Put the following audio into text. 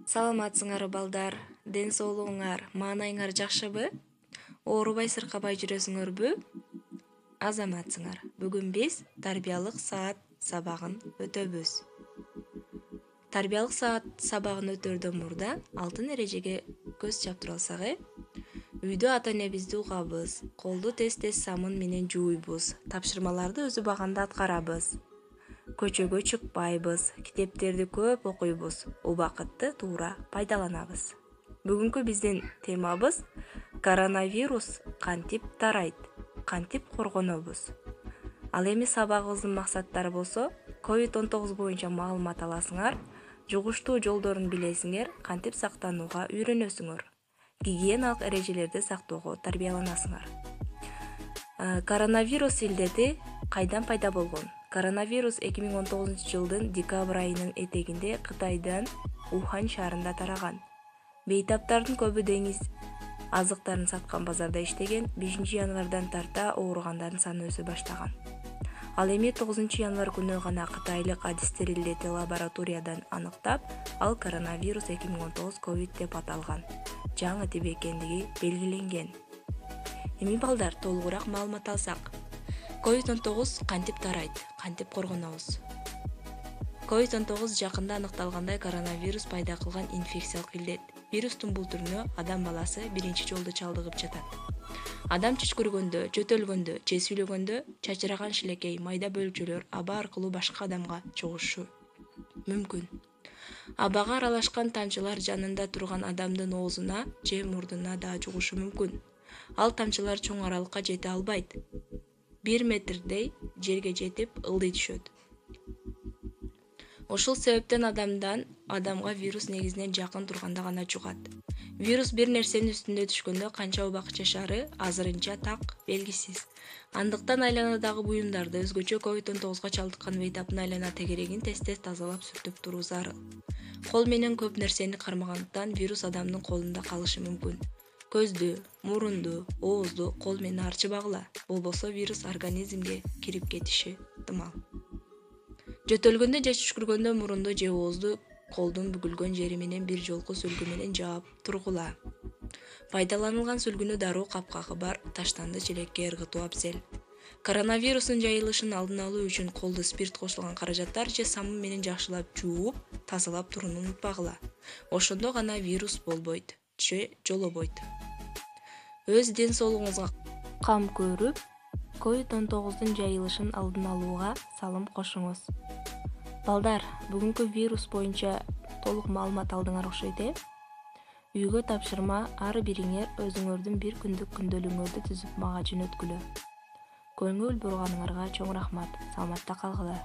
Саламатсыңар балдар, ден соолугуңар, маанайыңар жакшыбы? Оорубай сыркабай жүрөсүңөрбү? Азаматсыңар. Бүгүн биз тарбиялык саат сабагын өтөбүз. Тарбиялык саат сабагын өтөрдөн мурда алтын эрежеге көз чаптыра алсак, үйдө ата-энебизди угабыз, колду тез-тез самын менен жууйбуз, тапшырмаларды өз убагында аткарабыз. Көчөгө чыкпайбыз, китептерди көп окуйбуз, убакытты туура пайдаланабыз. Бүгүнкү биздин темабыз коронавирус кантип тарайт, кантип коргонобуз. Ал эми сабагыбыздын максаттары болсо, COVID-19 боюнча маалымат аласыңар, жугуштуу жолдорун билесиңер, кантип сактанууга үйрөнөсүңөр. Гигиеналык эрежелерди сактоого тарбияланасыңар. Коронавирус илдети кайдан пайда болгон? Коронавирус 2019 жылдын декабрь айынын этегинде Кытайдан Ухан шаарында тараган. Бейтаптардын көбү деңиз азыктарын саткан базарда иштеген, 5 январдан тарта ооругандардын саны өсө баштаган. Ал эми 9 январь күнү гана кытайлык адистерилдети лабораториядан аныктап, ал коронавирус 2019 ковид деп аталган жаңы тип экендиги белгиленген. Эми балдар, толугураак маалымат алсак, COVID-19 кантип тарайт, кантип коргонобуз? COVID-19 жакында аныкталгандай коронавирус пайда кылган инфекциялык илдет. Вирустун бул түрүнө адам баласы биринчи жолду чалдыгып жатат. Адам түшкүргөндө, жөтөлгөндө же сүйлөгөндө чачыраган шилекей, майда бөлчөлөр аба аркылуу башка адамга чугушу мүмкүн. Абага аралашкан тамчылар жанында турган адамдын оозуна же мурдуна да жугушу мүмкүн. Ал тамчылар чоң аралыкка жете албайт. 1 метрдей жерге жетип ылдый түшөт. Ошол себептен адамдан адамга вирус негизинен жакын турганда гана жугат. Вирус бир нерсенин үстүндө түшкөндө канча убакыт жашаары азырынча так белгисиз. Андыктан айланадагы буюмдарды, өзгөчө COVID-19 чалдыккан бейтаптын айлана тегерегин тез-тез тазалап сүртүп туруу зарыл. Кол менен көп нерсени кармагандыктан вирус адамдын колунда калышы мүмкүн. Көздү, мурунду, оозду кол менен арчыбагыла, болбосо вирус организмге кирип кетиши ыктымал. Жөтөлгөндө же түшкүргөндө мурунду же оозду колдун бүгүлгөн жери менен бир жолку сүлгү менен жаап тургула. Пайдаланылган сүлгүнү дароо капкагы бар таштанды челекке ыргытуу абзел. Коронавирустун жайылышын алдын алуу үчүн колду спирт кошулган каражаттар же самын менен жакшылап жууп, тазалап турууну унутпагыла. Ошондо гана вирус болбойт же жолобойт. Өз ден соолугуңузга кам көрүп, COVID-19 жайылышын алдын алууга салым кошуңуз. Балдар, бүгүнкү вирус боюнча толук маалымат алдыңар окшойт, Үйгө тапшырма ар бириңер өзүңөрдүн бир күндүк күндөлүгүңөрдү түзүп мага жөнөткүлө. Көңүл бурганыңарга чоң рахмат. Саламатта калгыла.